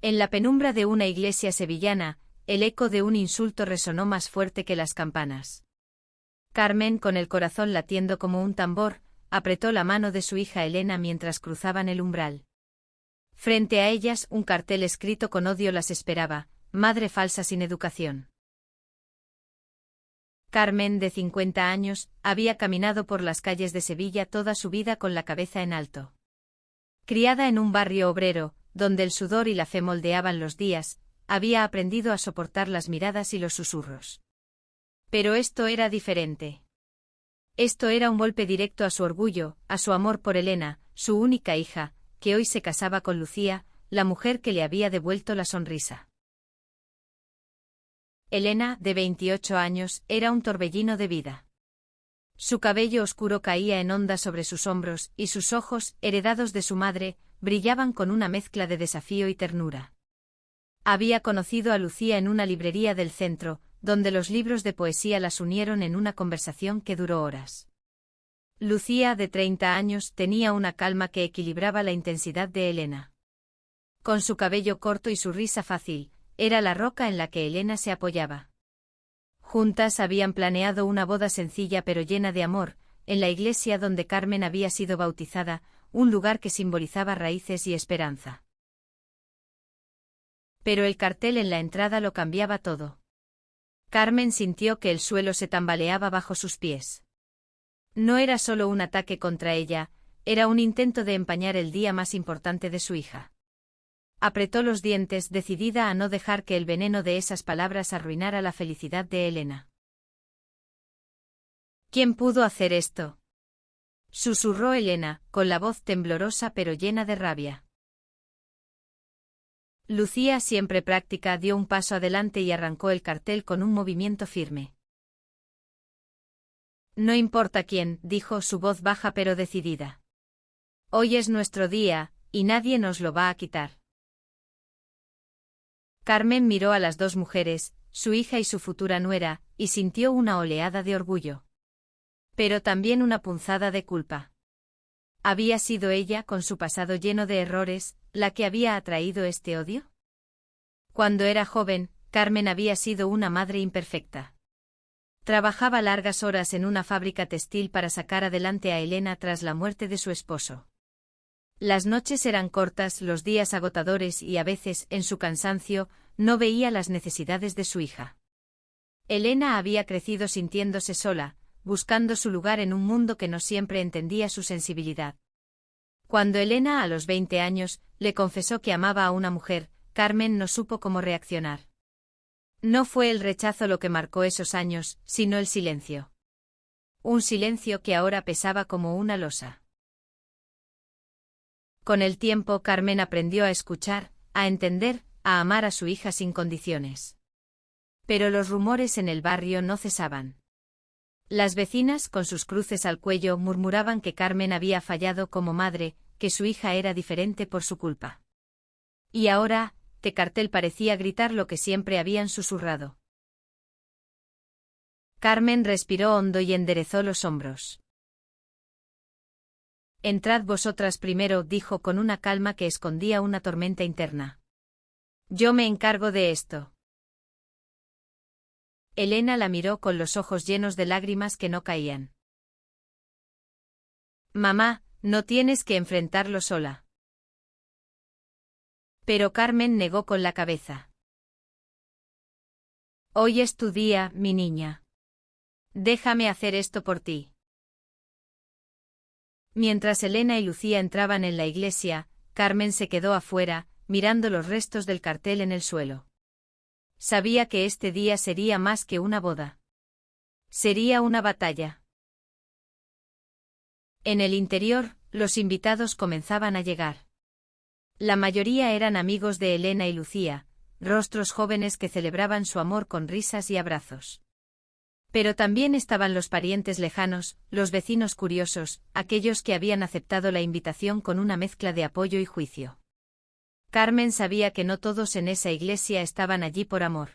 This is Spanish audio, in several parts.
En la penumbra de una iglesia sevillana, el eco de un insulto resonó más fuerte que las campanas. Carmen, con el corazón latiendo como un tambor, apretó la mano de su hija Elena mientras cruzaban el umbral. Frente a ellas, un cartel escrito con odio las esperaba: madre falsa sin educación. Carmen, de 50 años, había caminado por las calles de Sevilla toda su vida con la cabeza en alto. Criada en un barrio obrero, donde el sudor y la fe moldeaban los días, había aprendido a soportar las miradas y los susurros. Pero esto era diferente. Esto era un golpe directo a su orgullo, a su amor por Elena, su única hija, que hoy se casaba con Lucía, la mujer que le había devuelto la sonrisa. Elena, de 28 años, era un torbellino de vida. Su cabello oscuro caía en ondas sobre sus hombros, y sus ojos, heredados de su madre, brillaban con una mezcla de desafío y ternura. Había conocido a Lucía en una librería del centro, donde los libros de poesía las unieron en una conversación que duró horas. Lucía, de 30 años, tenía una calma que equilibraba la intensidad de Elena. Con su cabello corto y su risa fácil, era la roca en la que Elena se apoyaba. Juntas habían planeado una boda sencilla pero llena de amor, en la iglesia donde Carmen había sido bautizada, un lugar que simbolizaba raíces y esperanza. Pero el cartel en la entrada lo cambiaba todo. Carmen sintió que el suelo se tambaleaba bajo sus pies. No era solo un ataque contra ella, era un intento de empañar el día más importante de su hija. Apretó los dientes, decidida a no dejar que el veneno de esas palabras arruinara la felicidad de Elena. ¿Quién pudo hacer esto?, susurró Elena, con la voz temblorosa pero llena de rabia. Lucía, siempre práctica, dio un paso adelante y arrancó el cartel con un movimiento firme. No importa quién, dijo, su voz baja pero decidida. Hoy es nuestro día, y nadie nos lo va a quitar. Carmen miró a las dos mujeres, su hija y su futura nuera, y sintió una oleada de orgullo. Pero también una punzada de culpa. ¿Había sido ella, con su pasado lleno de errores, la que había atraído este odio? Cuando era joven, Carmen había sido una madre imperfecta. Trabajaba largas horas en una fábrica textil para sacar adelante a Elena tras la muerte de su esposo. Las noches eran cortas, los días agotadores y a veces, en su cansancio, no veía las necesidades de su hija. Elena había crecido sintiéndose sola, buscando su lugar en un mundo que no siempre entendía su sensibilidad. Cuando Elena, a los 20 años, le confesó que amaba a una mujer, Carmen no supo cómo reaccionar. No fue el rechazo lo que marcó esos años, sino el silencio. Un silencio que ahora pesaba como una losa. Con el tiempo, Carmen aprendió a escuchar, a entender, a amar a su hija sin condiciones. Pero los rumores en el barrio no cesaban. Las vecinas, con sus cruces al cuello, murmuraban que Carmen había fallado como madre, que su hija era diferente por su culpa. Y ahora, el cartel parecía gritar lo que siempre habían susurrado. Carmen respiró hondo y enderezó los hombros. Entrad vosotras primero, dijo con una calma que escondía una tormenta interna. Yo me encargo de esto. Elena la miró con los ojos llenos de lágrimas que no caían. Mamá, no tienes que enfrentarlo sola. Pero Carmen negó con la cabeza. Hoy es tu día, mi niña. Déjame hacer esto por ti. Mientras Elena y Lucía entraban en la iglesia, Carmen se quedó afuera, mirando los restos del cartel en el suelo. Sabía que este día sería más que una boda. Sería una batalla. En el interior, los invitados comenzaban a llegar. La mayoría eran amigos de Elena y Lucía, rostros jóvenes que celebraban su amor con risas y abrazos. Pero también estaban los parientes lejanos, los vecinos curiosos, aquellos que habían aceptado la invitación con una mezcla de apoyo y juicio. Carmen sabía que no todos en esa iglesia estaban allí por amor.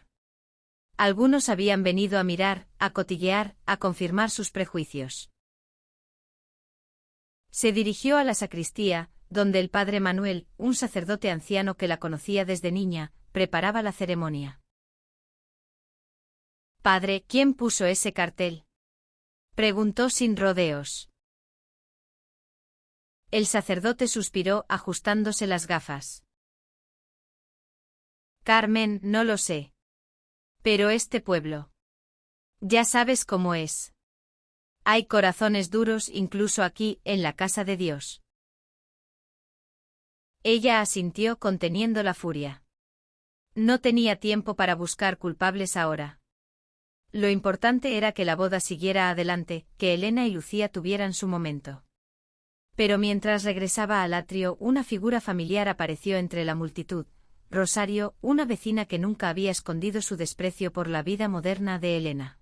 Algunos habían venido a mirar, a cotillear, a confirmar sus prejuicios. Se dirigió a la sacristía, donde el padre Manuel, un sacerdote anciano que la conocía desde niña, preparaba la ceremonia. «Padre, ¿quién puso ese cartel?», preguntó sin rodeos. El sacerdote suspiró ajustándose las gafas. «Carmen, no lo sé. Pero este pueblo. Ya sabes cómo es. Hay corazones duros incluso aquí, en la casa de Dios». Ella asintió conteniendo la furia. No tenía tiempo para buscar culpables ahora. Lo importante era que la boda siguiera adelante, que Elena y Lucía tuvieran su momento. Pero mientras regresaba al atrio, una figura familiar apareció entre la multitud: Rosario, una vecina que nunca había escondido su desprecio por la vida moderna de Elena.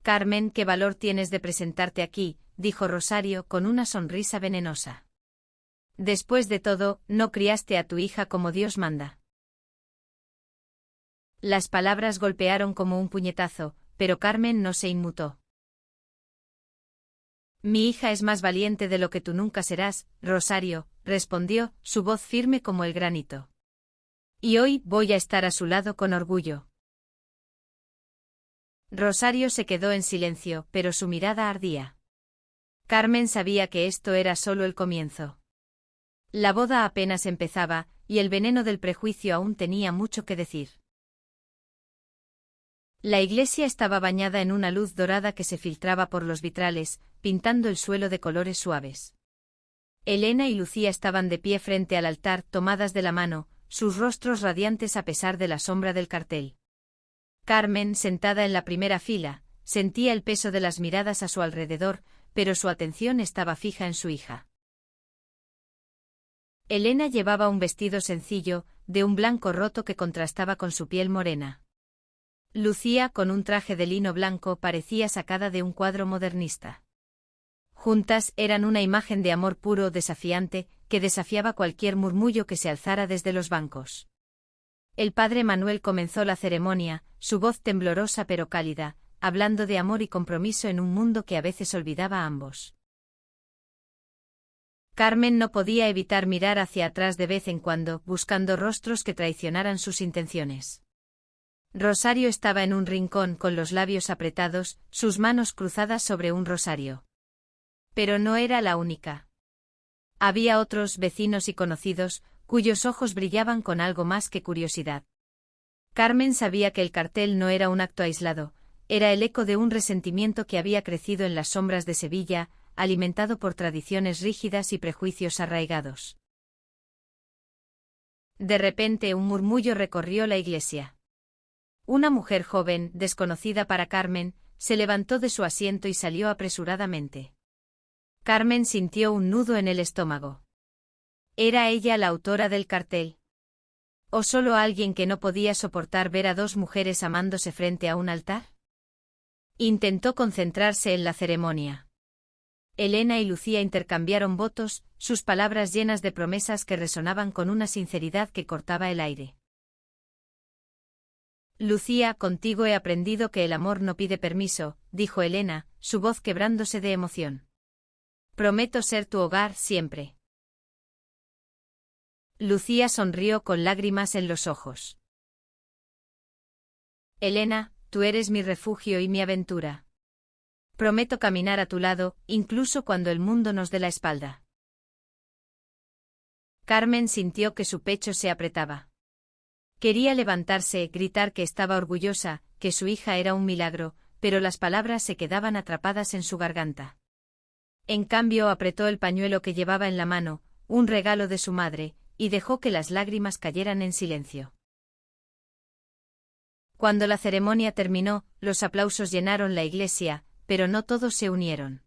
«Carmen, qué valor tienes de presentarte aquí», dijo Rosario con una sonrisa venenosa. «Después de todo, no criaste a tu hija como Dios manda». Las palabras golpearon como un puñetazo, pero Carmen no se inmutó. «Mi hija es más valiente de lo que tú nunca serás, Rosario», respondió, su voz firme como el granito. «Y hoy voy a estar a su lado con orgullo». Rosario se quedó en silencio, pero su mirada ardía. Carmen sabía que esto era solo el comienzo. La boda apenas empezaba, y el veneno del prejuicio aún tenía mucho que decir. La iglesia estaba bañada en una luz dorada que se filtraba por los vitrales, pintando el suelo de colores suaves. Elena y Lucía estaban de pie frente al altar, tomadas de la mano, sus rostros radiantes a pesar de la sombra del cartel. Carmen, sentada en la primera fila, sentía el peso de las miradas a su alrededor, pero su atención estaba fija en su hija. Elena llevaba un vestido sencillo, de un blanco roto que contrastaba con su piel morena. Lucía, con un traje de lino blanco, parecía sacada de un cuadro modernista. Juntas eran una imagen de amor puro, desafiante, que desafiaba cualquier murmullo que se alzara desde los bancos. El padre Manuel comenzó la ceremonia, su voz temblorosa pero cálida, hablando de amor y compromiso en un mundo que a veces olvidaba a ambos. Carmen no podía evitar mirar hacia atrás de vez en cuando, buscando rostros que traicionaran sus intenciones. Rosario estaba en un rincón con los labios apretados, sus manos cruzadas sobre un rosario. Pero no era la única. Había otros vecinos y conocidos, cuyos ojos brillaban con algo más que curiosidad. Carmen sabía que el cartel no era un acto aislado, era el eco de un resentimiento que había crecido en las sombras de Sevilla, alimentado por tradiciones rígidas y prejuicios arraigados. De repente un murmullo recorrió la iglesia. Una mujer joven, desconocida para Carmen, se levantó de su asiento y salió apresuradamente. Carmen sintió un nudo en el estómago. ¿Era ella la autora del cartel? ¿O solo alguien que no podía soportar ver a dos mujeres amándose frente a un altar? Intentó concentrarse en la ceremonia. Elena y Lucía intercambiaron votos, sus palabras llenas de promesas que resonaban con una sinceridad que cortaba el aire. «Lucía, contigo he aprendido que el amor no pide permiso», dijo Elena, su voz quebrándose de emoción. «Prometo ser tu hogar siempre». Lucía sonrió con lágrimas en los ojos. «Elena, tú eres mi refugio y mi aventura. Prometo caminar a tu lado, incluso cuando el mundo nos dé la espalda». Carmen sintió que su pecho se apretaba. Quería levantarse, gritar que estaba orgullosa, que su hija era un milagro, pero las palabras se quedaban atrapadas en su garganta. En cambio apretó el pañuelo que llevaba en la mano, un regalo de su madre, y dejó que las lágrimas cayeran en silencio. Cuando la ceremonia terminó, los aplausos llenaron la iglesia, pero no todos se unieron.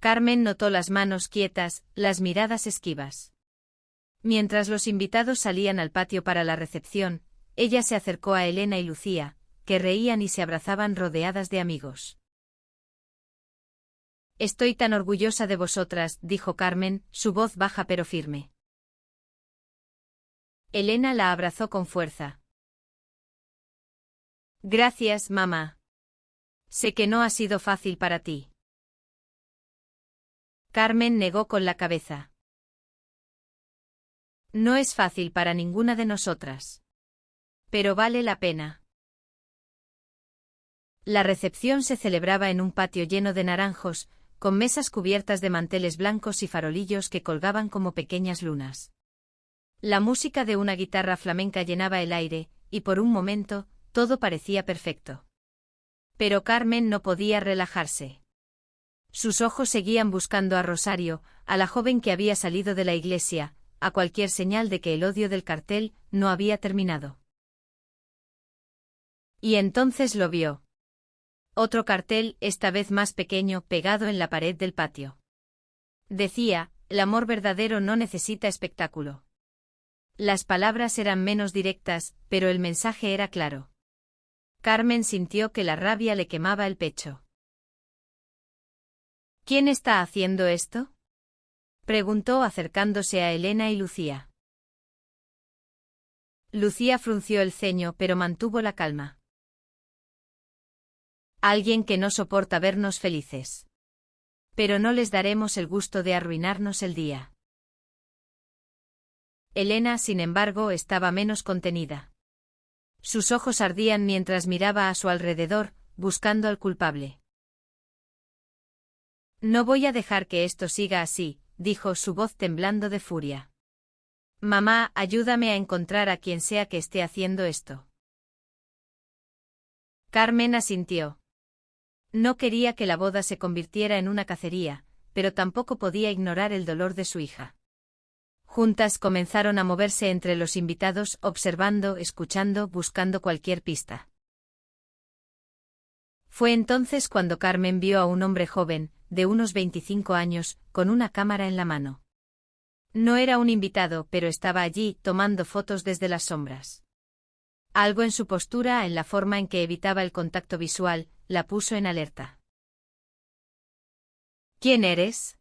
Carmen notó las manos quietas, las miradas esquivas. Mientras los invitados salían al patio para la recepción, ella se acercó a Elena y Lucía, que reían y se abrazaban rodeadas de amigos. «Estoy tan orgullosa de vosotras», dijo Carmen, su voz baja pero firme. Elena la abrazó con fuerza. «Gracias, mamá. Sé que no ha sido fácil para ti». Carmen negó con la cabeza. No es fácil para ninguna de nosotras. Pero vale la pena. La recepción se celebraba en un patio lleno de naranjos, con mesas cubiertas de manteles blancos y farolillos que colgaban como pequeñas lunas. La música de una guitarra flamenca llenaba el aire, y por un momento, todo parecía perfecto. Pero Carmen no podía relajarse. Sus ojos seguían buscando a Rosario, a la joven que había salido de la iglesia, a cualquier señal de que el odio del cartel no había terminado. Y entonces lo vio. Otro cartel, esta vez más pequeño, pegado en la pared del patio. Decía, el amor verdadero no necesita espectáculo. Las palabras eran menos directas, pero el mensaje era claro. Carmen sintió que la rabia le quemaba el pecho. ¿Quién está haciendo esto?, preguntó acercándose a Elena y Lucía. Lucía frunció el ceño pero mantuvo la calma. Alguien que no soporta vernos felices. Pero no les daremos el gusto de arruinarnos el día. Elena, sin embargo, estaba menos contenida. Sus ojos ardían mientras miraba a su alrededor, buscando al culpable. No voy a dejar que esto siga así, dijo, su voz temblando de furia. Mamá, ayúdame a encontrar a quien sea que esté haciendo esto. Carmen asintió. No quería que la boda se convirtiera en una cacería, pero tampoco podía ignorar el dolor de su hija. Juntas comenzaron a moverse entre los invitados, observando, escuchando, buscando cualquier pista. Fue entonces cuando Carmen vio a un hombre joven, de unos 25 años, con una cámara en la mano. No era un invitado, pero estaba allí, tomando fotos desde las sombras. Algo en su postura, en la forma en que evitaba el contacto visual, la puso en alerta. ¿Quién eres?,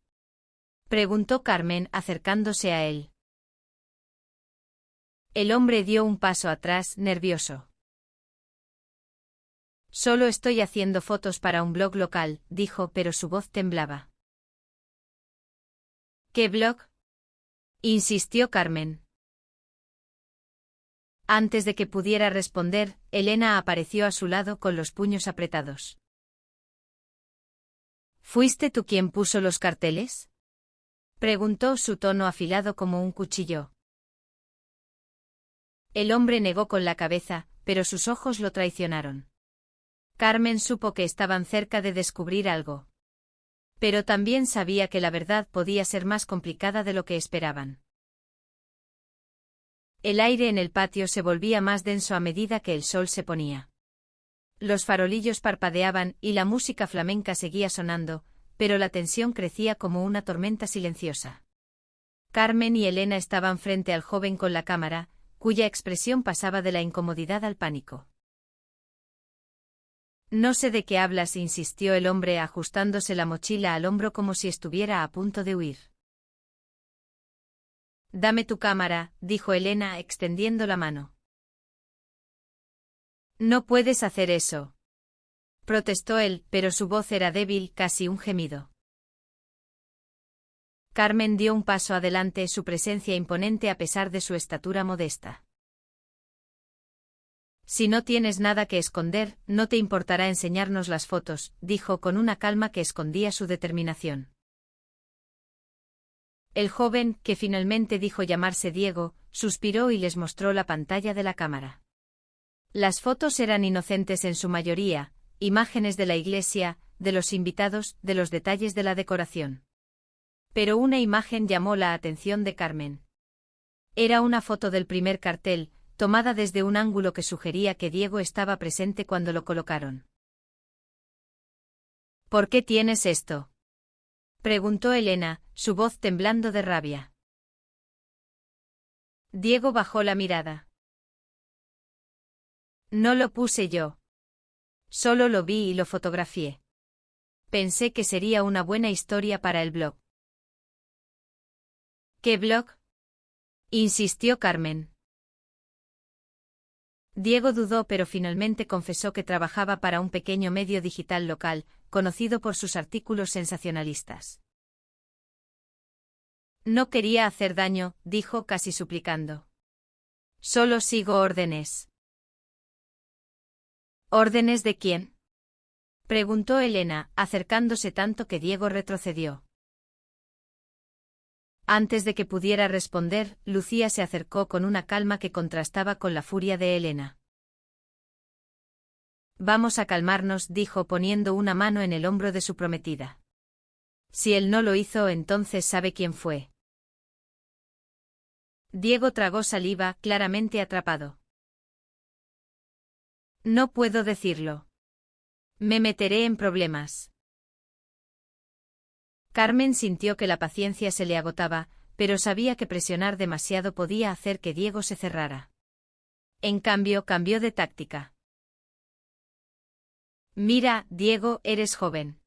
preguntó Carmen, acercándose a él. El hombre dio un paso atrás, nervioso. Solo estoy haciendo fotos para un blog local, dijo, pero su voz temblaba. ¿Qué blog?, insistió Carmen. Antes de que pudiera responder, Elena apareció a su lado con los puños apretados. ¿Fuiste tú quien puso los carteles?, preguntó, su tono afilado como un cuchillo. El hombre negó con la cabeza, pero sus ojos lo traicionaron. Carmen supo que estaban cerca de descubrir algo. Pero también sabía que la verdad podía ser más complicada de lo que esperaban. El aire en el patio se volvía más denso a medida que el sol se ponía. Los farolillos parpadeaban y la música flamenca seguía sonando, pero la tensión crecía como una tormenta silenciosa. Carmen y Elena estaban frente al joven con la cámara, cuya expresión pasaba de la incomodidad al pánico. No sé de qué hablas, insistió el hombre ajustándose la mochila al hombro como si estuviera a punto de huir. Dame tu cámara, dijo Elena extendiendo la mano. No puedes hacer eso, protestó él, pero su voz era débil, casi un gemido. Carmen dio un paso adelante, su presencia imponente a pesar de su estatura modesta. Si no tienes nada que esconder, no te importará enseñarnos las fotos, dijo con una calma que escondía su determinación. El joven, que finalmente dijo llamarse Diego, suspiró y les mostró la pantalla de la cámara. Las fotos eran inocentes en su mayoría, imágenes de la iglesia, de los invitados, de los detalles de la decoración. Pero una imagen llamó la atención de Carmen. Era una foto del primer cartel, tomada desde un ángulo que sugería que Diego estaba presente cuando lo colocaron. ¿Por qué tienes esto?, preguntó Elena, su voz temblando de rabia. Diego bajó la mirada. No lo puse yo. Solo lo vi y lo fotografié. Pensé que sería una buena historia para el blog. ¿Qué blog?, insistió Carmen. Diego dudó, pero finalmente confesó que trabajaba para un pequeño medio digital local, conocido por sus artículos sensacionalistas. No quería hacer daño, dijo casi suplicando. Solo sigo órdenes. ¿Órdenes de quién? Preguntó Elena, acercándose tanto que Diego retrocedió. Antes de que pudiera responder, Lucía se acercó con una calma que contrastaba con la furia de Elena. Vamos a calmarnos, dijo poniendo una mano en el hombro de su prometida. Si él no lo hizo, entonces sabe quién fue. Diego tragó saliva, claramente atrapado. No puedo decirlo. Me meteré en problemas. Carmen sintió que la paciencia se le agotaba, pero sabía que presionar demasiado podía hacer que Diego se cerrara. En cambio, cambió de táctica. Mira, Diego, eres joven.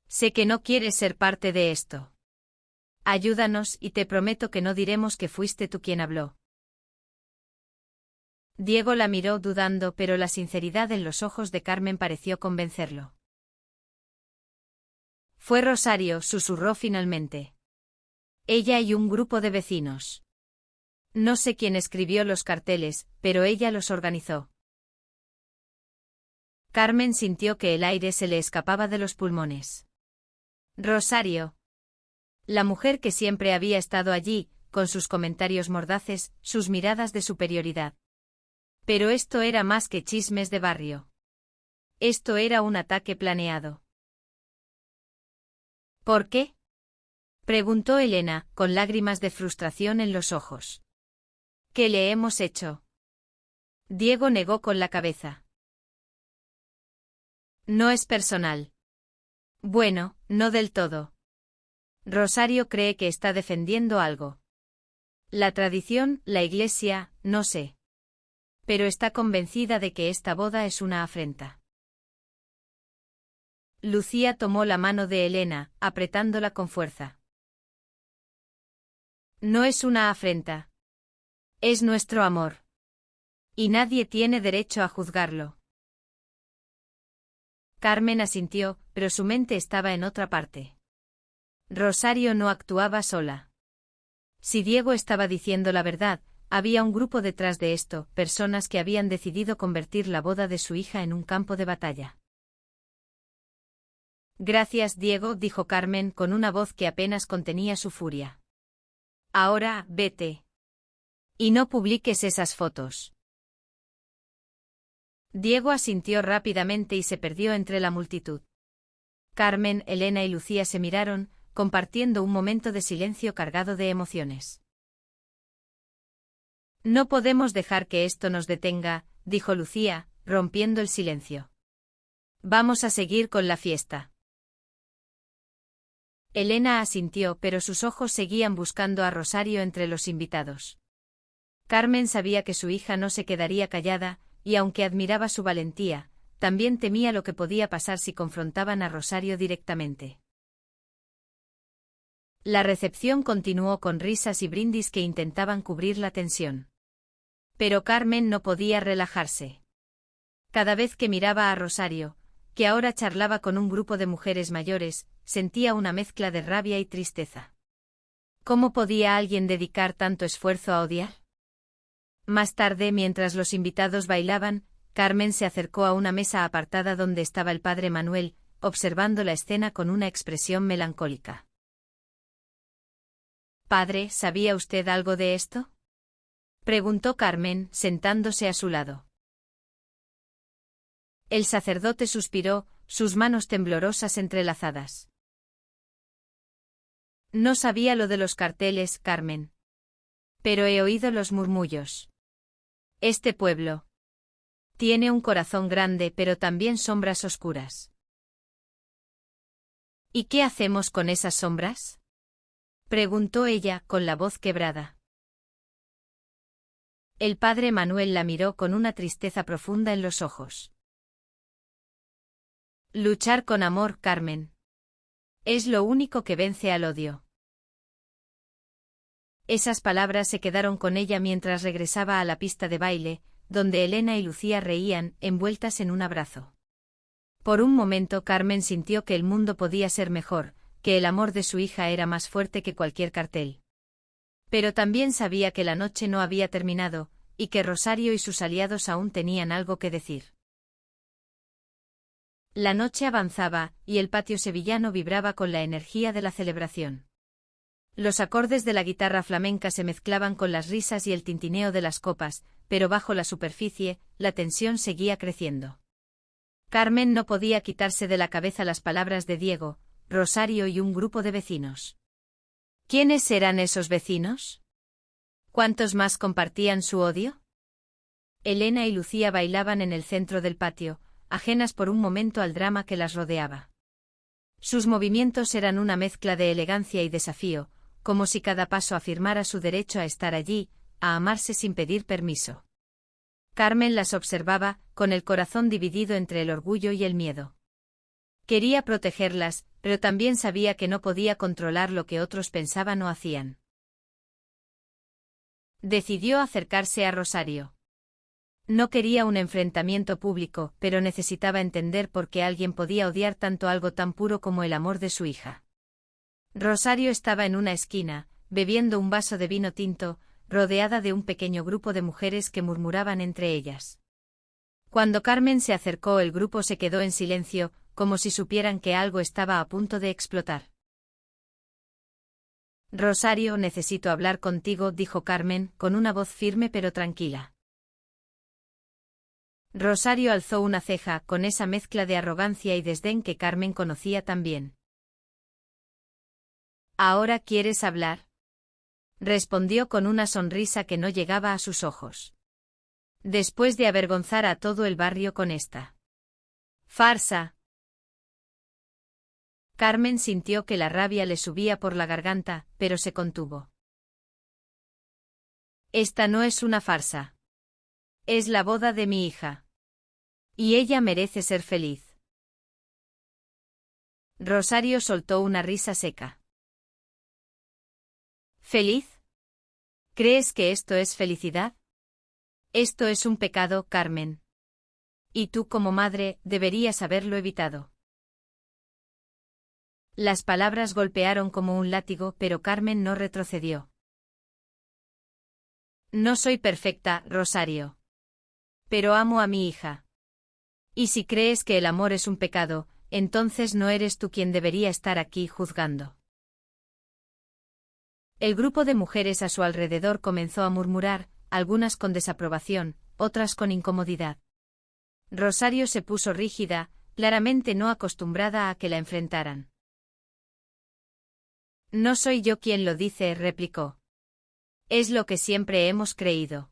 Sé que no quieres ser parte de esto. Ayúdanos y te prometo que no diremos que fuiste tú quien habló. Diego la miró dudando, pero la sinceridad en los ojos de Carmen pareció convencerlo. Fue Rosario, susurró finalmente. Ella y un grupo de vecinos. No sé quién escribió los carteles, pero ella los organizó. Carmen sintió que el aire se le escapaba de los pulmones. Rosario. La mujer que siempre había estado allí, con sus comentarios mordaces, sus miradas de superioridad. Pero esto era más que chismes de barrio. Esto era un ataque planeado. ¿Por qué? Preguntó Elena, con lágrimas de frustración en los ojos. ¿Qué le hemos hecho? Diego negó con la cabeza. No es personal. Bueno, no del todo. Rosario cree que está defendiendo algo. La tradición, la iglesia, no sé. Pero está convencida de que esta boda es una afrenta. Lucía tomó la mano de Elena, apretándola con fuerza. No es una afrenta. Es nuestro amor. Y nadie tiene derecho a juzgarlo. Carmen asintió, pero su mente estaba en otra parte. Rosario no actuaba sola. Si Diego estaba diciendo la verdad, había un grupo detrás de esto, personas que habían decidido convertir la boda de su hija en un campo de batalla. Gracias, Diego, dijo Carmen con una voz que apenas contenía su furia. Ahora, vete. Y no publiques esas fotos. Diego asintió rápidamente y se perdió entre la multitud. Carmen, Elena y Lucía se miraron, compartiendo un momento de silencio cargado de emociones. No podemos dejar que esto nos detenga, dijo Lucía, rompiendo el silencio. Vamos a seguir con la fiesta. Elena asintió, pero sus ojos seguían buscando a Rosario entre los invitados. Carmen sabía que su hija no se quedaría callada, y aunque admiraba su valentía, también temía lo que podía pasar si confrontaban a Rosario directamente. La recepción continuó con risas y brindis que intentaban cubrir la tensión. Pero Carmen no podía relajarse. Cada vez que miraba a Rosario, que ahora charlaba con un grupo de mujeres mayores, sentía una mezcla de rabia y tristeza. ¿Cómo podía alguien dedicar tanto esfuerzo a odiar? Más tarde, mientras los invitados bailaban, Carmen se acercó a una mesa apartada donde estaba el padre Manuel, observando la escena con una expresión melancólica. «Padre, ¿sabía usted algo de esto?», preguntó Carmen, sentándose a su lado. El sacerdote suspiró, sus manos temblorosas entrelazadas. No sabía lo de los carteles, Carmen. Pero he oído los murmullos. Este pueblo tiene un corazón grande, pero también sombras oscuras. ¿Y qué hacemos con esas sombras?, preguntó ella, con la voz quebrada. El padre Manuel la miró con una tristeza profunda en los ojos. Luchar con amor, Carmen. Es lo único que vence al odio. Esas palabras se quedaron con ella mientras regresaba a la pista de baile, donde Elena y Lucía reían, envueltas en un abrazo. Por un momento Carmen sintió que el mundo podía ser mejor, que el amor de su hija era más fuerte que cualquier cartel. Pero también sabía que la noche no había terminado, y que Rosario y sus aliados aún tenían algo que decir. La noche avanzaba, y el patio sevillano vibraba con la energía de la celebración. Los acordes de la guitarra flamenca se mezclaban con las risas y el tintineo de las copas, pero bajo la superficie, la tensión seguía creciendo. Carmen no podía quitarse de la cabeza las palabras de Diego, Rosario y un grupo de vecinos. ¿Quiénes eran esos vecinos? ¿Cuántos más compartían su odio? Elena y Lucía bailaban en el centro del patio, ajenas por un momento al drama que las rodeaba. Sus movimientos eran una mezcla de elegancia y desafío, como si cada paso afirmara su derecho a estar allí, a amarse sin pedir permiso. Carmen las observaba, con el corazón dividido entre el orgullo y el miedo. Quería protegerlas, pero también sabía que no podía controlar lo que otros pensaban o hacían. Decidió acercarse a Rosario. No quería un enfrentamiento público, pero necesitaba entender por qué alguien podía odiar tanto algo tan puro como el amor de su hija. Rosario estaba en una esquina, bebiendo un vaso de vino tinto, rodeada de un pequeño grupo de mujeres que murmuraban entre ellas. Cuando Carmen se acercó, el grupo se quedó en silencio, como si supieran que algo estaba a punto de explotar. Rosario, necesito hablar contigo, dijo Carmen, con una voz firme pero tranquila. Rosario alzó una ceja, con esa mezcla de arrogancia y desdén que Carmen conocía tan bien. ¿Ahora quieres hablar? Respondió con una sonrisa que no llegaba a sus ojos. Después de avergonzar a todo el barrio con esta farsa. Carmen sintió que la rabia le subía por la garganta, pero se contuvo. Esta no es una farsa. Es la boda de mi hija. Y ella merece ser feliz. Rosario soltó una risa seca. ¿Feliz? ¿Crees que esto es felicidad? Esto es un pecado, Carmen. Y tú como madre, deberías haberlo evitado. Las palabras golpearon como un látigo, pero Carmen no retrocedió. No soy perfecta, Rosario. Pero amo a mi hija. Y si crees que el amor es un pecado, entonces no eres tú quien debería estar aquí juzgando. El grupo de mujeres a su alrededor comenzó a murmurar, algunas con desaprobación, otras con incomodidad. Rosario se puso rígida, claramente no acostumbrada a que la enfrentaran. No soy yo quien lo dice, replicó. Es lo que siempre hemos creído.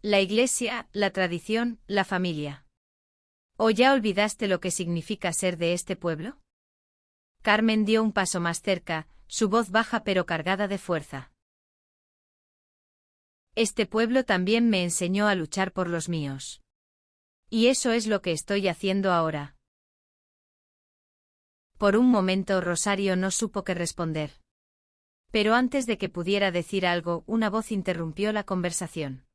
La Iglesia, la tradición, la familia. ¿O ya olvidaste lo que significa ser de este pueblo? Carmen dio un paso más cerca, su voz baja pero cargada de fuerza. Este pueblo también me enseñó a luchar por los míos. Y eso es lo que estoy haciendo ahora. Por un momento Rosario no supo qué responder. Pero antes de que pudiera decir algo, una voz interrumpió la conversación.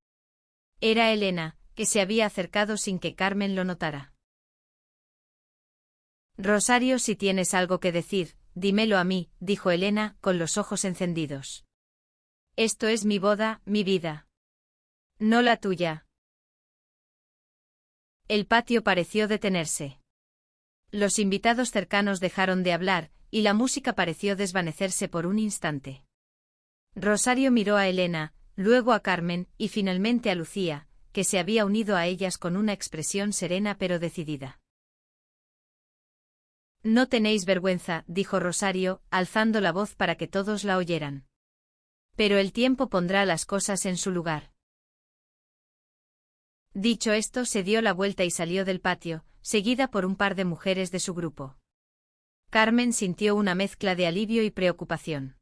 Era Elena, que se había acercado sin que Carmen lo notara. Rosario, si tienes algo que decir, dímelo a mí, dijo Elena, con los ojos encendidos. Esto es mi boda, mi vida. No la tuya. El patio pareció detenerse. Los invitados cercanos dejaron de hablar, y la música pareció desvanecerse por un instante. Rosario miró a Elena, luego a Carmen, y finalmente a Lucía, que se había unido a ellas con una expresión serena pero decidida. No tenéis vergüenza, dijo Rosario, alzando la voz para que todos la oyeran. Pero el tiempo pondrá las cosas en su lugar. Dicho esto, se dio la vuelta y salió del patio, seguida por un par de mujeres de su grupo. Carmen sintió una mezcla de alivio y preocupación.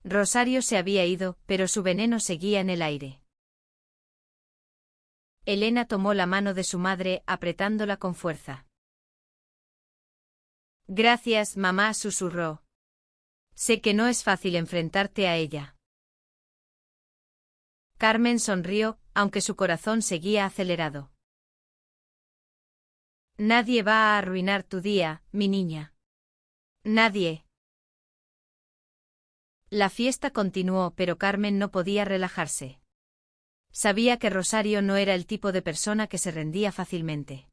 Rosario se había ido, pero su veneno seguía en el aire. Elena tomó la mano de su madre, apretándola con fuerza. Gracias, mamá, susurró. Sé que no es fácil enfrentarte a ella. Carmen sonrió, aunque su corazón seguía acelerado. Nadie va a arruinar tu día, mi niña. Nadie. La fiesta continuó, pero Carmen no podía relajarse. Sabía que Rosario no era el tipo de persona que se rendía fácilmente.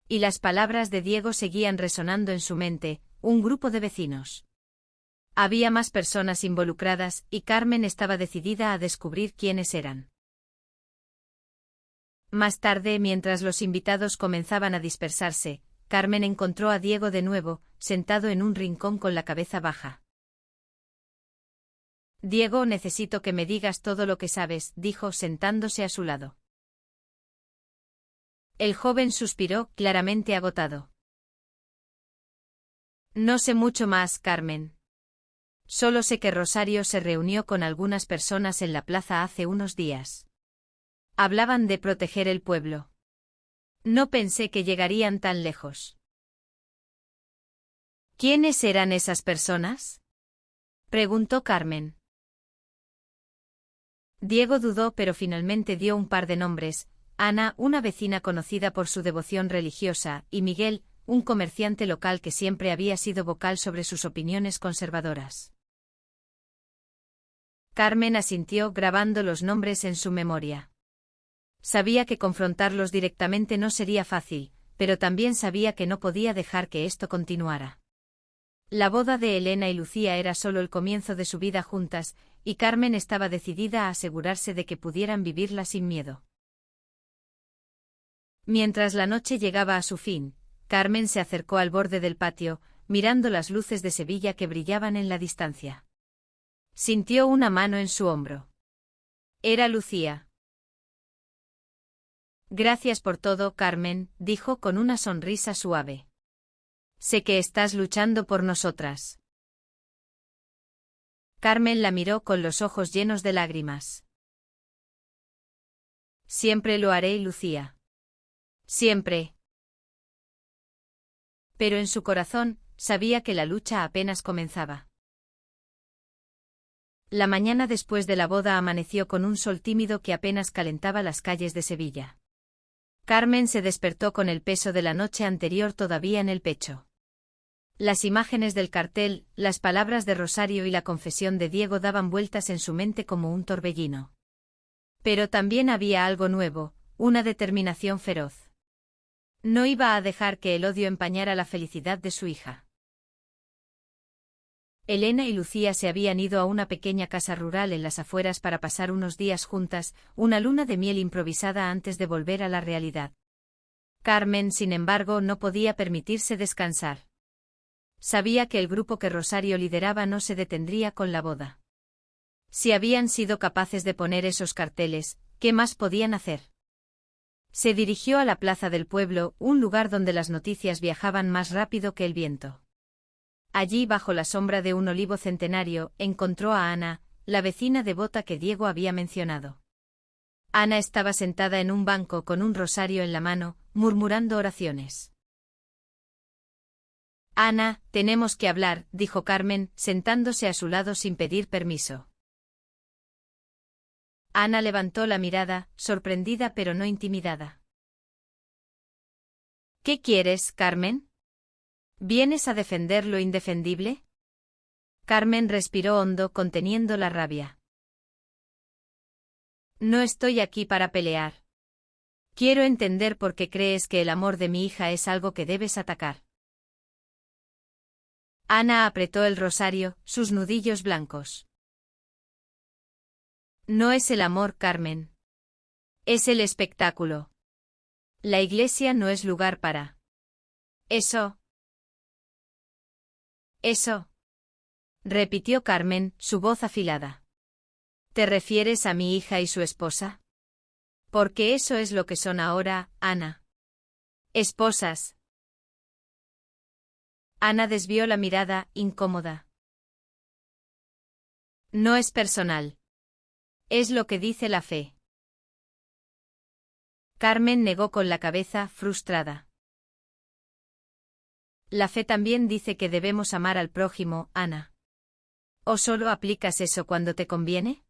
Y las palabras de Diego seguían resonando en su mente, un grupo de vecinos. Había más personas involucradas y Carmen estaba decidida a descubrir quiénes eran. Más tarde, mientras los invitados comenzaban a dispersarse, Carmen encontró a Diego de nuevo, sentado en un rincón con la cabeza baja. Diego, necesito que me digas todo lo que sabes, dijo sentándose a su lado. El joven suspiró, claramente agotado. No sé mucho más, Carmen. Solo sé que Rosario se reunió con algunas personas en la plaza hace unos días. Hablaban de proteger el pueblo. No pensé que llegarían tan lejos. ¿Quiénes eran esas personas?, preguntó Carmen. Diego dudó, pero finalmente dio un par de nombres: Ana, una vecina conocida por su devoción religiosa, y Miguel, un comerciante local que siempre había sido vocal sobre sus opiniones conservadoras. Carmen asintió, grabando los nombres en su memoria. Sabía que confrontarlos directamente no sería fácil, pero también sabía que no podía dejar que esto continuara. La boda de Elena y Lucía era solo el comienzo de su vida juntas, y Carmen estaba decidida a asegurarse de que pudieran vivirla sin miedo. Mientras la noche llegaba a su fin, Carmen se acercó al borde del patio, mirando las luces de Sevilla que brillaban en la distancia. Sintió una mano en su hombro. Era Lucía. Gracias por todo, Carmen, dijo con una sonrisa suave. Sé que estás luchando por nosotras. Carmen la miró con los ojos llenos de lágrimas. Siempre lo haré, Lucía. Siempre. Pero en su corazón, sabía que la lucha apenas comenzaba. La mañana después de la boda amaneció con un sol tímido que apenas calentaba las calles de Sevilla. Carmen se despertó con el peso de la noche anterior todavía en el pecho. Las imágenes del cartel, las palabras de Rosario y la confesión de Diego daban vueltas en su mente como un torbellino. Pero también había algo nuevo, una determinación feroz. No iba a dejar que el odio empañara la felicidad de su hija. Elena y Lucía se habían ido a una pequeña casa rural en las afueras para pasar unos días juntas, una luna de miel improvisada antes de volver a la realidad. Carmen, sin embargo, no podía permitirse descansar. Sabía que el grupo que Rosario lideraba no se detendría con la boda. Si habían sido capaces de poner esos carteles, ¿qué más podían hacer? Se dirigió a la plaza del pueblo, un lugar donde las noticias viajaban más rápido que el viento. Allí, bajo la sombra de un olivo centenario, encontró a Ana, la vecina devota que Diego había mencionado. Ana estaba sentada en un banco con un rosario en la mano, murmurando oraciones. Ana, tenemos que hablar, dijo Carmen, sentándose a su lado sin pedir permiso. Ana levantó la mirada, sorprendida pero no intimidada. ¿Qué quieres, Carmen? ¿Vienes a defender lo indefendible? Carmen respiró hondo, conteniendo la rabia. No estoy aquí para pelear. Quiero entender por qué crees que el amor de mi hija es algo que debes atacar. Ana apretó el rosario, sus nudillos blancos. No es el amor, Carmen. Es el espectáculo. La iglesia no es lugar para eso. Eso, repitió Carmen, su voz afilada. ¿Te refieres a mi hija y su esposa? Porque eso es lo que son ahora, Ana. Esposas. Ana desvió la mirada, incómoda. No es personal. Es lo que dice la fe. Carmen negó con la cabeza, frustrada. La fe también dice que debemos amar al prójimo, Ana. ¿O solo aplicas eso cuando te conviene?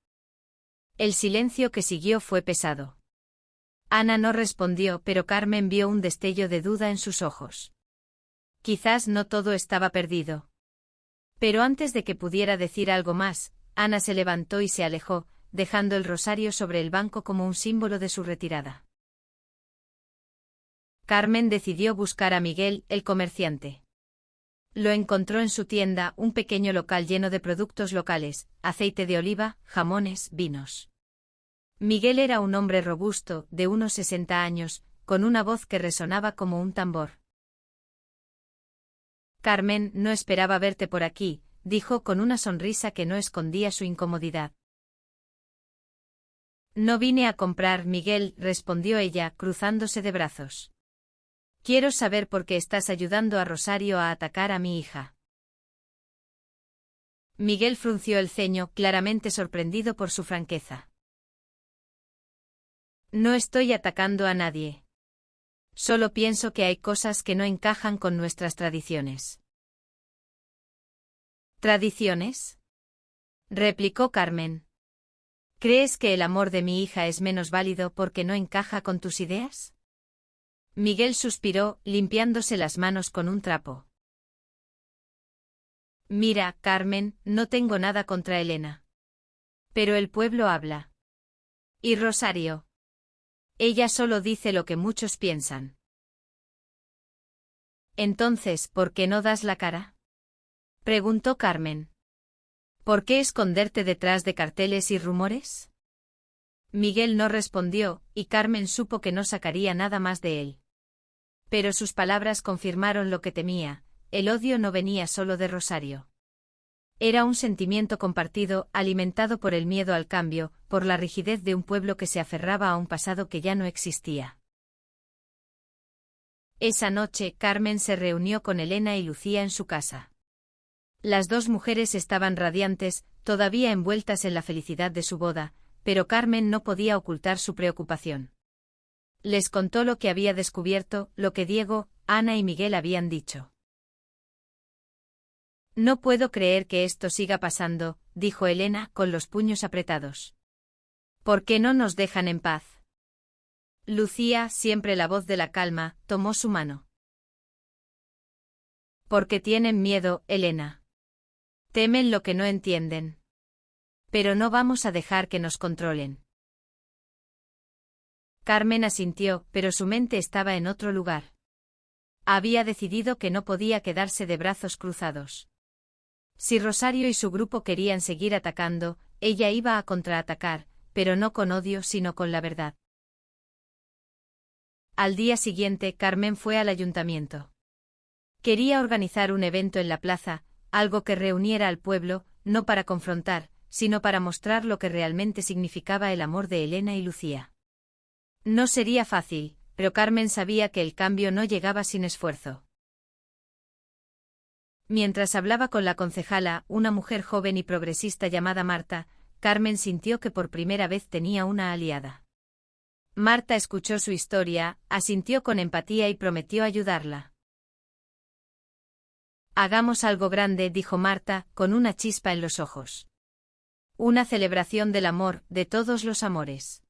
El silencio que siguió fue pesado. Ana no respondió, pero Carmen vio un destello de duda en sus ojos. Quizás no todo estaba perdido. Pero antes de que pudiera decir algo más, Ana se levantó y se alejó, dejando el rosario sobre el banco como un símbolo de su retirada. Carmen decidió buscar a Miguel, el comerciante. Lo encontró en su tienda, un pequeño local lleno de productos locales, aceite de oliva, jamones, vinos. Miguel era un hombre robusto, de unos 60 años, con una voz que resonaba como un tambor. Carmen, no esperaba verte por aquí, dijo con una sonrisa que no escondía su incomodidad. No vine a comprar, Miguel, respondió ella, cruzándose de brazos. Quiero saber por qué estás ayudando a Rosario a atacar a mi hija. Miguel frunció el ceño, claramente sorprendido por su franqueza. No estoy atacando a nadie. Solo pienso que hay cosas que no encajan con nuestras tradiciones. ¿Tradiciones?, replicó Carmen. ¿Crees que el amor de mi hija es menos válido porque no encaja con tus ideas? Miguel suspiró, limpiándose las manos con un trapo. Mira, Carmen, no tengo nada contra Elena. Pero el pueblo habla. ¿Y Rosario? Ella solo dice lo que muchos piensan. Entonces, ¿por qué no das la cara?, preguntó Carmen. ¿Por qué esconderte detrás de carteles y rumores? Miguel no respondió, y Carmen supo que no sacaría nada más de él. Pero sus palabras confirmaron lo que temía: el odio no venía solo de Rosario. Era un sentimiento compartido, alimentado por el miedo al cambio, por la rigidez de un pueblo que se aferraba a un pasado que ya no existía. Esa noche, Carmen se reunió con Elena y Lucía en su casa. Las dos mujeres estaban radiantes, todavía envueltas en la felicidad de su boda, pero Carmen no podía ocultar su preocupación. Les contó lo que había descubierto, lo que Diego, Ana y Miguel habían dicho. No puedo creer que esto siga pasando, dijo Elena, con los puños apretados. ¿Por qué no nos dejan en paz? Lucía, siempre la voz de la calma, tomó su mano. Porque tienen miedo, Elena. Temen lo que no entienden. Pero no vamos a dejar que nos controlen. Carmen asintió, pero su mente estaba en otro lugar. Había decidido que no podía quedarse de brazos cruzados. Si Rosario y su grupo querían seguir atacando, ella iba a contraatacar, pero no con odio sino con la verdad. Al día siguiente, Carmen fue al ayuntamiento. Quería organizar un evento en la plaza, algo que reuniera al pueblo, no para confrontar, sino para mostrar lo que realmente significaba el amor de Elena y Lucía. No sería fácil, pero Carmen sabía que el cambio no llegaba sin esfuerzo. Mientras hablaba con la concejala, una mujer joven y progresista llamada Marta, Carmen sintió que por primera vez tenía una aliada. Marta escuchó su historia, asintió con empatía y prometió ayudarla. Hagamos algo grande, dijo Marta, con una chispa en los ojos. Una celebración del amor, de todos los amores.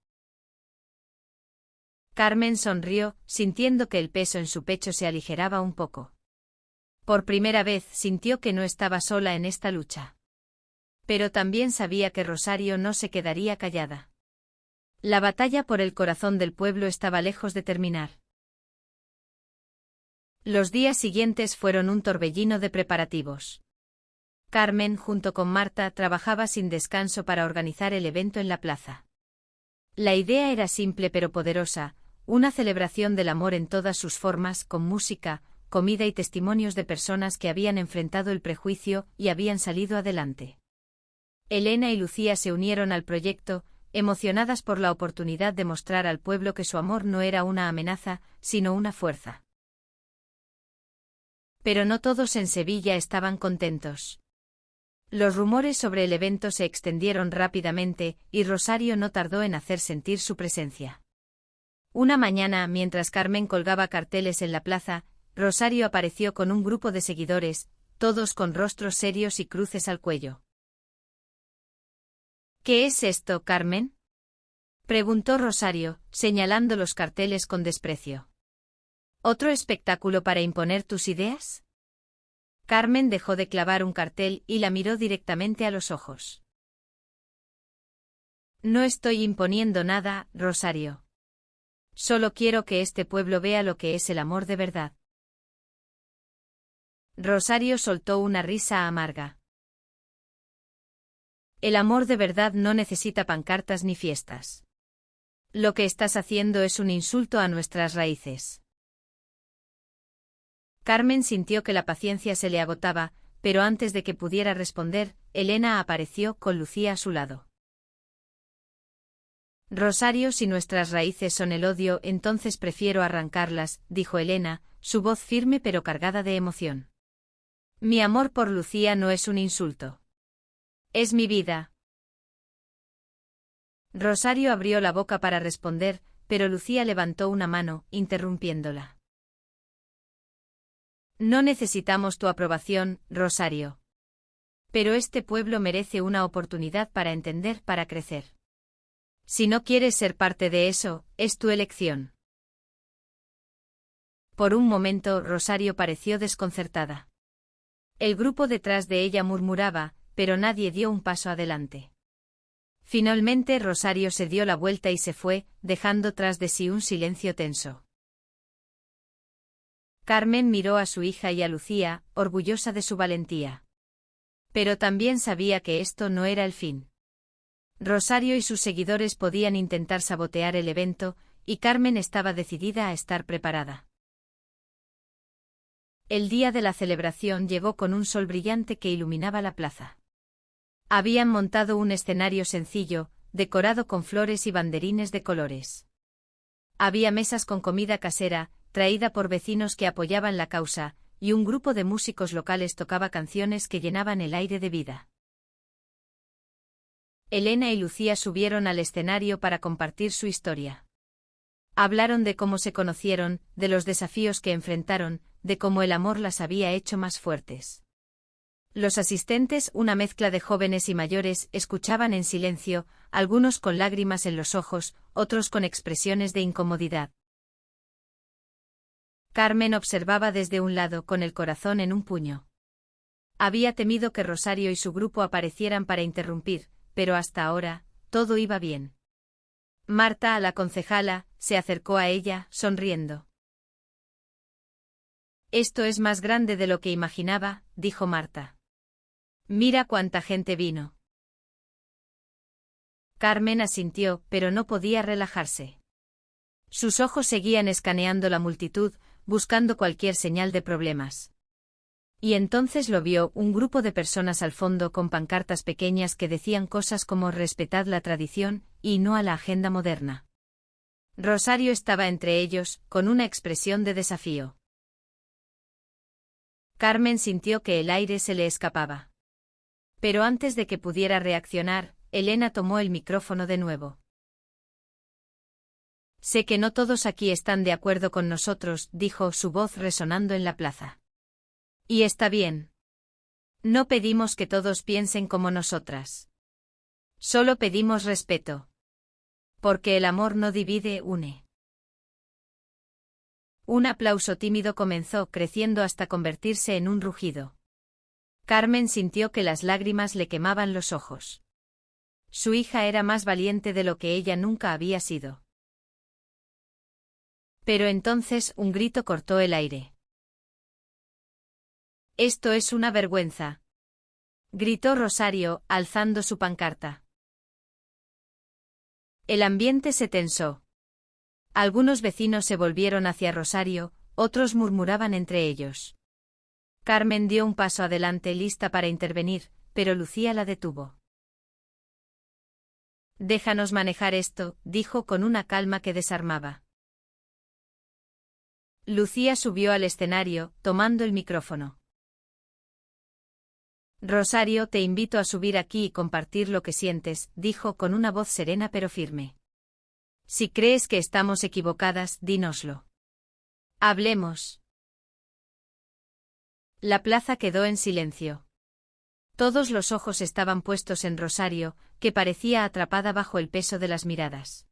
Carmen sonrió, sintiendo que el peso en su pecho se aligeraba un poco. Por primera vez sintió que no estaba sola en esta lucha. Pero también sabía que Rosario no se quedaría callada. La batalla por el corazón del pueblo estaba lejos de terminar. Los días siguientes fueron un torbellino de preparativos. Carmen, junto con Marta, trabajaba sin descanso para organizar el evento en la plaza. La idea era simple pero poderosa, una celebración del amor en todas sus formas, con música, comida y testimonios de personas que habían enfrentado el prejuicio y habían salido adelante. Elena y Lucía se unieron al proyecto, emocionadas por la oportunidad de mostrar al pueblo que su amor no era una amenaza, sino una fuerza. Pero no todos en Sevilla estaban contentos. Los rumores sobre el evento se extendieron rápidamente, y Rosario no tardó en hacer sentir su presencia. Una mañana, mientras Carmen colgaba carteles en la plaza, Rosario apareció con un grupo de seguidores, todos con rostros serios y cruces al cuello. ¿Qué es esto, Carmen?, preguntó Rosario, señalando los carteles con desprecio. ¿Otro espectáculo para imponer tus ideas? Carmen dejó de clavar un cartel y la miró directamente a los ojos. No estoy imponiendo nada, Rosario. Solo quiero que este pueblo vea lo que es el amor de verdad. Rosario soltó una risa amarga. El amor de verdad no necesita pancartas ni fiestas. Lo que estás haciendo es un insulto a nuestras raíces. Carmen sintió que la paciencia se le agotaba, pero antes de que pudiera responder, Elena apareció con Lucía a su lado. Rosario, si nuestras raíces son el odio, entonces prefiero arrancarlas, dijo Elena, su voz firme pero cargada de emoción. Mi amor por Lucía no es un insulto. Es mi vida. Rosario abrió la boca para responder, pero Lucía levantó una mano, interrumpiéndola. No necesitamos tu aprobación, Rosario. Pero este pueblo merece una oportunidad para entender, para crecer. Si no quieres ser parte de eso, es tu elección. Por un momento Rosario pareció desconcertada. El grupo detrás de ella murmuraba, pero nadie dio un paso adelante. Finalmente Rosario se dio la vuelta y se fue, dejando tras de sí un silencio tenso. Carmen miró a su hija y a Lucía, orgullosa de su valentía. Pero también sabía que esto no era el fin. Rosario y sus seguidores podían intentar sabotear el evento, y Carmen estaba decidida a estar preparada. El día de la celebración llegó con un sol brillante que iluminaba la plaza. Habían montado un escenario sencillo, decorado con flores y banderines de colores. Había mesas con comida casera, traída por vecinos que apoyaban la causa, y un grupo de músicos locales tocaba canciones que llenaban el aire de vida. Elena y Lucía subieron al escenario para compartir su historia. Hablaron de cómo se conocieron, de los desafíos que enfrentaron, de cómo el amor las había hecho más fuertes. Los asistentes, una mezcla de jóvenes y mayores, escuchaban en silencio, algunos con lágrimas en los ojos, otros con expresiones de incomodidad. Carmen observaba desde un lado con el corazón en un puño. Había temido que Rosario y su grupo aparecieran para interrumpir, pero hasta ahora, todo iba bien. Marta, la concejala, se acercó a ella, sonriendo. Esto es más grande de lo que imaginaba, dijo Marta. Mira cuánta gente vino. Carmen asintió, pero no podía relajarse. Sus ojos seguían escaneando la multitud, buscando cualquier señal de problemas. Y entonces lo vio, un grupo de personas al fondo con pancartas pequeñas que decían cosas como respetad la tradición, y no a la agenda moderna. Rosario estaba entre ellos, con una expresión de desafío. Carmen sintió que el aire se le escapaba. Pero antes de que pudiera reaccionar, Elena tomó el micrófono de nuevo. Sé que no todos aquí están de acuerdo con nosotros, dijo, su voz resonando en la plaza. Y está bien. No pedimos que todos piensen como nosotras. Solo pedimos respeto. Porque el amor no divide, une. Un aplauso tímido comenzó, creciendo hasta convertirse en un rugido. Carmen sintió que las lágrimas le quemaban los ojos. Su hija era más valiente de lo que ella nunca había sido. Pero entonces un grito cortó el aire. Esto es una vergüenza, gritó Rosario, alzando su pancarta. El ambiente se tensó. Algunos vecinos se volvieron hacia Rosario, otros murmuraban entre ellos. Carmen dio un paso adelante lista para intervenir, pero Lucía la detuvo. Déjanos manejar esto, dijo con una calma que desarmaba. Lucía subió al escenario, tomando el micrófono. Rosario, te invito a subir aquí y compartir lo que sientes, dijo con una voz serena pero firme. Si crees que estamos equivocadas, dínoslo. Hablemos. La plaza quedó en silencio. Todos los ojos estaban puestos en Rosario, que parecía atrapada bajo el peso de las miradas.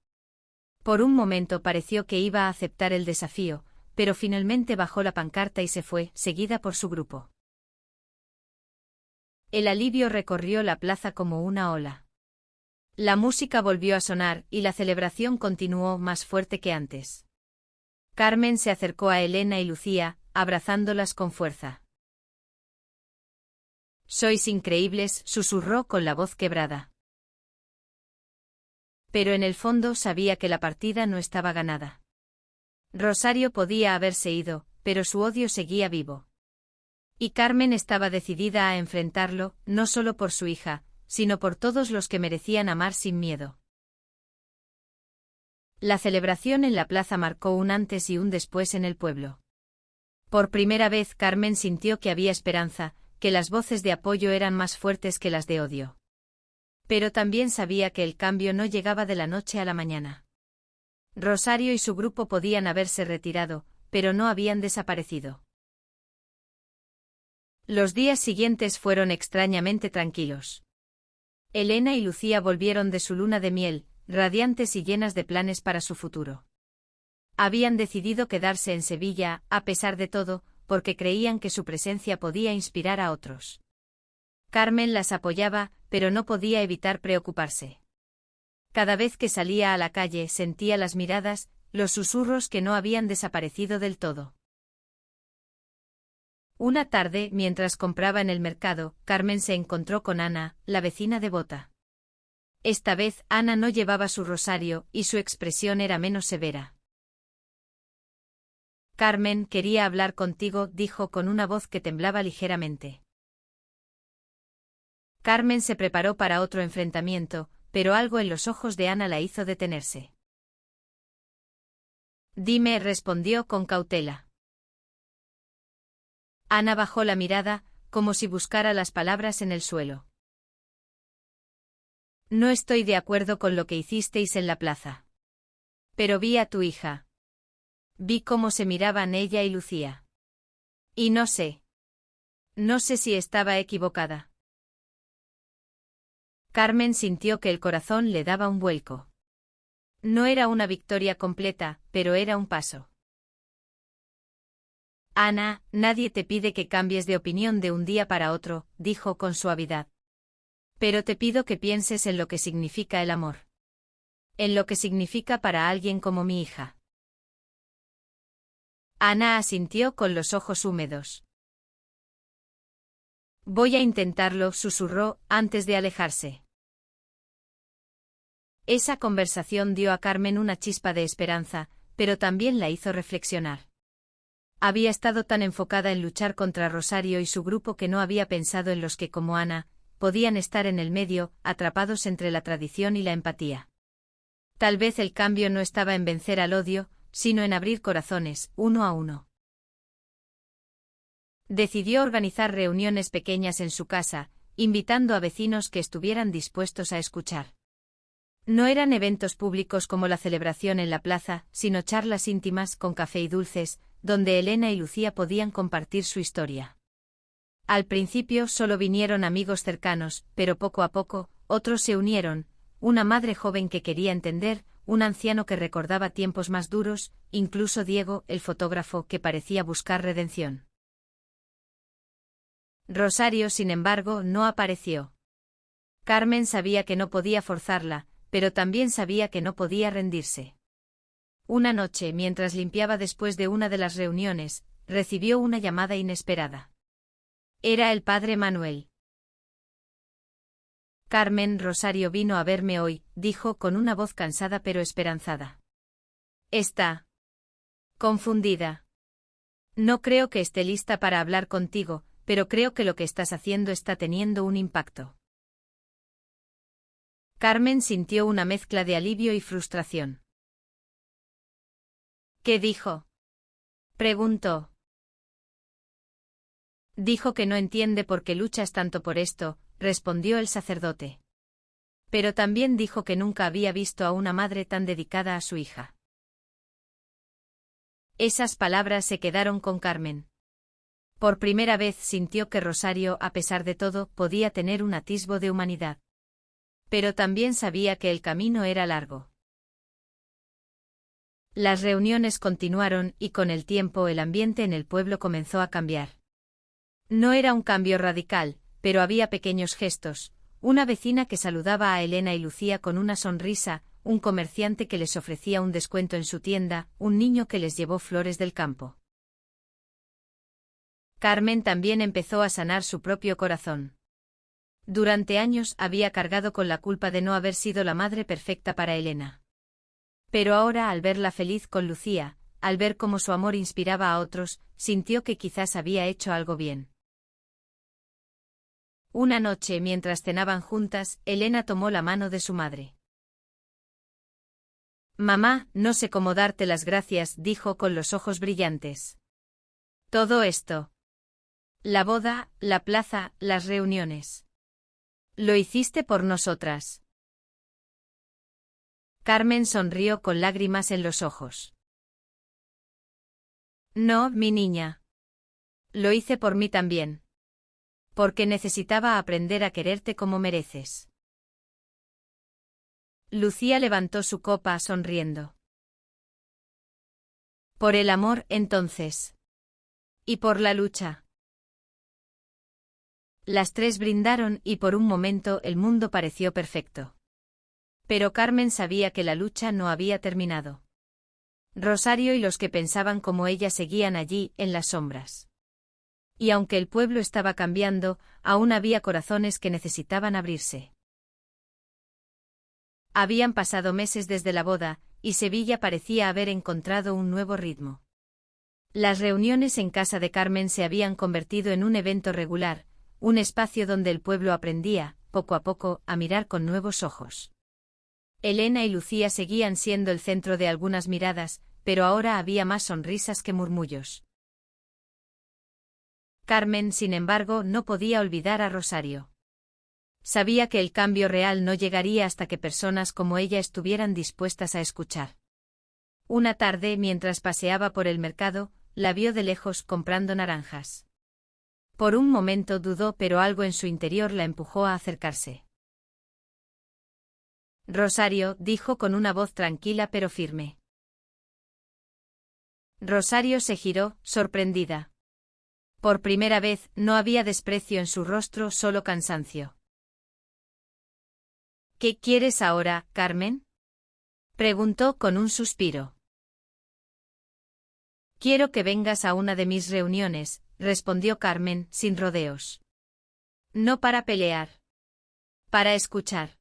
Por un momento pareció que iba a aceptar el desafío, pero finalmente bajó la pancarta y se fue, seguida por su grupo. El alivio recorrió la plaza como una ola. La música volvió a sonar y la celebración continuó más fuerte que antes. Carmen se acercó a Elena y Lucía, abrazándolas con fuerza. «Sois increíbles», susurró con la voz quebrada. Pero en el fondo sabía que la partida no estaba ganada. Rosario podía haberse ido, pero su odio seguía vivo. Y Carmen estaba decidida a enfrentarlo, no solo por su hija, sino por todos los que merecían amar sin miedo. La celebración en la plaza marcó un antes y un después en el pueblo. Por primera vez Carmen sintió que había esperanza, que las voces de apoyo eran más fuertes que las de odio. Pero también sabía que el cambio no llegaba de la noche a la mañana. Rosario y su grupo podían haberse retirado, pero no habían desaparecido. Los días siguientes fueron extrañamente tranquilos. Elena y Lucía volvieron de su luna de miel, radiantes y llenas de planes para su futuro. Habían decidido quedarse en Sevilla, a pesar de todo, porque creían que su presencia podía inspirar a otros. Carmen las apoyaba, pero no podía evitar preocuparse. Cada vez que salía a la calle sentía las miradas, los susurros que no habían desaparecido del todo. Una tarde, mientras compraba en el mercado, Carmen se encontró con Ana, la vecina devota. Esta vez Ana no llevaba su rosario y su expresión era menos severa. «Carmen, quería hablar contigo», dijo con una voz que temblaba ligeramente. Carmen se preparó para otro enfrentamiento, pero algo en los ojos de Ana la hizo detenerse. «Dime», respondió con cautela. Ana bajó la mirada, como si buscara las palabras en el suelo. «No estoy de acuerdo con lo que hicisteis en la plaza. Pero vi a tu hija. Vi cómo se miraban ella y Lucía. Y no sé. No sé si estaba equivocada». Carmen sintió que el corazón le daba un vuelco. No era una victoria completa, pero era un paso. «Ana, nadie te pide que cambies de opinión de un día para otro», dijo con suavidad. «Pero te pido que pienses en lo que significa el amor. En lo que significa para alguien como mi hija». Ana asintió con los ojos húmedos. «Voy a intentarlo», susurró, antes de alejarse. Esa conversación dio a Carmen una chispa de esperanza, pero también la hizo reflexionar. Había estado tan enfocada en luchar contra Rosario y su grupo que no había pensado en los que, como Ana, podían estar en el medio, atrapados entre la tradición y la empatía. Tal vez el cambio no estaba en vencer al odio, sino en abrir corazones, uno a uno. Decidió organizar reuniones pequeñas en su casa, invitando a vecinos que estuvieran dispuestos a escuchar. No eran eventos públicos como la celebración en la plaza, sino charlas íntimas con café y dulces, donde Elena y Lucía podían compartir su historia. Al principio solo vinieron amigos cercanos, pero poco a poco, otros se unieron, una madre joven que quería entender, un anciano que recordaba tiempos más duros, incluso Diego, el fotógrafo, que parecía buscar redención. Rosario, sin embargo, no apareció. Carmen sabía que no podía forzarla, pero también sabía que no podía rendirse. Una noche, mientras limpiaba después de una de las reuniones, recibió una llamada inesperada. Era el padre Manuel. «Carmen, Rosario vino a verme hoy», dijo con una voz cansada pero esperanzada. «Está confundida. No creo que esté lista para hablar contigo, pero creo que lo que estás haciendo está teniendo un impacto». Carmen sintió una mezcla de alivio y frustración. «¿Qué dijo?», preguntó. «Dijo que no entiende por qué luchas tanto por esto», respondió el sacerdote. «Pero también dijo que nunca había visto a una madre tan dedicada a su hija». Esas palabras se quedaron con Carmen. Por primera vez sintió que Rosario, a pesar de todo, podía tener un atisbo de humanidad. Pero también sabía que el camino era largo. Las reuniones continuaron y con el tiempo el ambiente en el pueblo comenzó a cambiar. No era un cambio radical, pero había pequeños gestos, una vecina que saludaba a Elena y Lucía con una sonrisa, un comerciante que les ofrecía un descuento en su tienda, un niño que les llevó flores del campo. Carmen también empezó a sanar su propio corazón. Durante años había cargado con la culpa de no haber sido la madre perfecta para Elena. Pero ahora, al verla feliz con Lucía, al ver cómo su amor inspiraba a otros, sintió que quizás había hecho algo bien. Una noche, mientras cenaban juntas, Elena tomó la mano de su madre. «Mamá, no sé cómo darte las gracias», dijo con los ojos brillantes. «Todo esto. La boda, la plaza, las reuniones. Lo hiciste por nosotras». Carmen sonrió con lágrimas en los ojos. «No, mi niña. Lo hice por mí también. Porque necesitaba aprender a quererte como mereces». Lucía levantó su copa sonriendo. «Por el amor, entonces. Y por la lucha». Las tres brindaron y por un momento el mundo pareció perfecto. Pero Carmen sabía que la lucha no había terminado. Rosario y los que pensaban como ella seguían allí, en las sombras. Y aunque el pueblo estaba cambiando, aún había corazones que necesitaban abrirse. Habían pasado meses desde la boda, y Sevilla parecía haber encontrado un nuevo ritmo. Las reuniones en casa de Carmen se habían convertido en un evento regular, un espacio donde el pueblo aprendía, poco a poco, a mirar con nuevos ojos. Elena y Lucía seguían siendo el centro de algunas miradas, pero ahora había más sonrisas que murmullos. Carmen, sin embargo, no podía olvidar a Rosario. Sabía que el cambio real no llegaría hasta que personas como ella estuvieran dispuestas a escuchar. Una tarde, mientras paseaba por el mercado, la vio de lejos comprando naranjas. Por un momento dudó, pero algo en su interior la empujó a acercarse. «Rosario», dijo con una voz tranquila pero firme. Rosario se giró, sorprendida. Por primera vez, no había desprecio en su rostro, solo cansancio. «¿Qué quieres ahora, Carmen?», preguntó con un suspiro. «Quiero que vengas a una de mis reuniones», respondió Carmen, sin rodeos. «No para pelear. Para escuchar».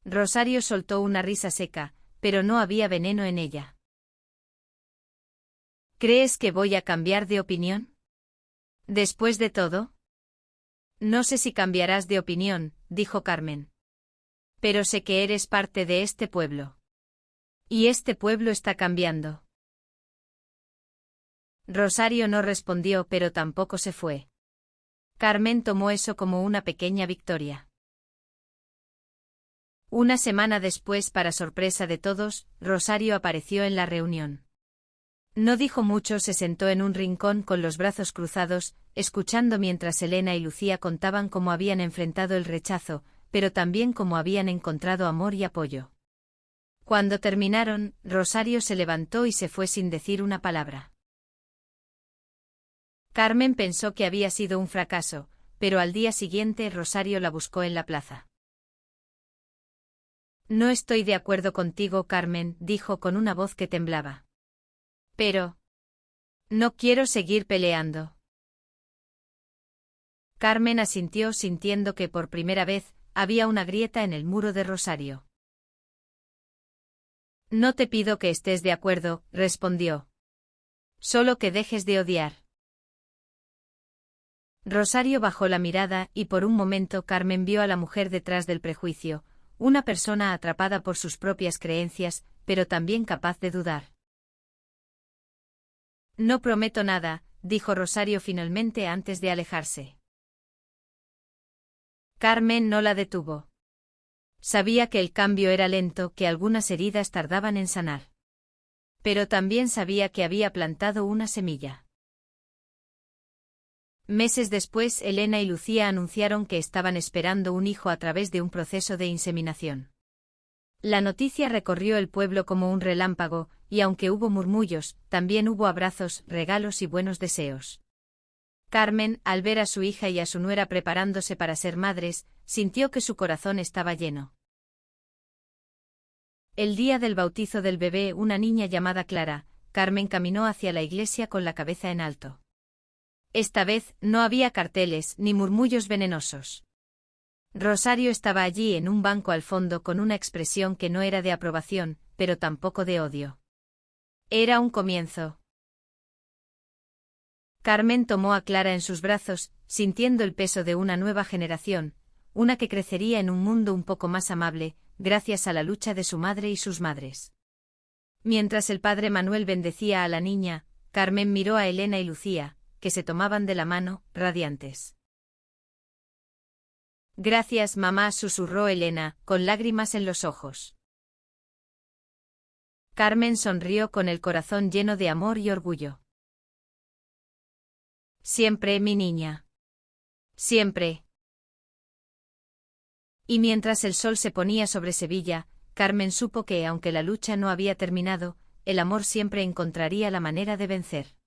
Rosario soltó una risa seca, pero no había veneno en ella. «¿Crees que voy a cambiar de opinión? Después de todo». «No sé si cambiarás de opinión», dijo Carmen. «Pero sé que eres parte de este pueblo. Y este pueblo está cambiando». Rosario no respondió, pero tampoco se fue. Carmen tomó eso como una pequeña victoria. Una semana después, para sorpresa de todos, Rosario apareció en la reunión. No dijo mucho, se sentó en un rincón con los brazos cruzados, escuchando mientras Elena y Lucía contaban cómo habían enfrentado el rechazo, pero también cómo habían encontrado amor y apoyo. Cuando terminaron, Rosario se levantó y se fue sin decir una palabra. Carmen pensó que había sido un fracaso, pero al día siguiente Rosario la buscó en la plaza. «No estoy de acuerdo contigo, Carmen», dijo con una voz que temblaba. «Pero no quiero seguir peleando». Carmen asintió, sintiendo que por primera vez había una grieta en el muro de Rosario. «No te pido que estés de acuerdo», respondió. «Solo que dejes de odiar». Rosario bajó la mirada y por un momento Carmen vio a la mujer detrás del prejuicio, una persona atrapada por sus propias creencias, pero también capaz de dudar. «No prometo nada», dijo Rosario finalmente antes de alejarse. Carmen no la detuvo. Sabía que el cambio era lento, que algunas heridas tardaban en sanar. Pero también sabía que había plantado una semilla. Meses después, Elena y Lucía anunciaron que estaban esperando un hijo a través de un proceso de inseminación. La noticia recorrió el pueblo como un relámpago, y aunque hubo murmullos, también hubo abrazos, regalos y buenos deseos. Carmen, al ver a su hija y a su nuera preparándose para ser madres, sintió que su corazón estaba lleno. El día del bautizo del bebé, una niña llamada Clara, Carmen caminó hacia la iglesia con la cabeza en alto. Esta vez, no había carteles ni murmullos venenosos. Rosario estaba allí en un banco al fondo con una expresión que no era de aprobación, pero tampoco de odio. Era un comienzo. Carmen tomó a Clara en sus brazos, sintiendo el peso de una nueva generación, una que crecería en un mundo un poco más amable, gracias a la lucha de su madre y sus madres. Mientras el padre Manuel bendecía a la niña, Carmen miró a Elena y Lucía, que se tomaban de la mano, radiantes. Gracias, mamá, susurró Elena, con lágrimas en los ojos. Carmen sonrió con el corazón lleno de amor y orgullo. Siempre, mi niña. Siempre. Y mientras el sol se ponía sobre Sevilla, Carmen supo que, aunque la lucha no había terminado, el amor siempre encontraría la manera de vencer.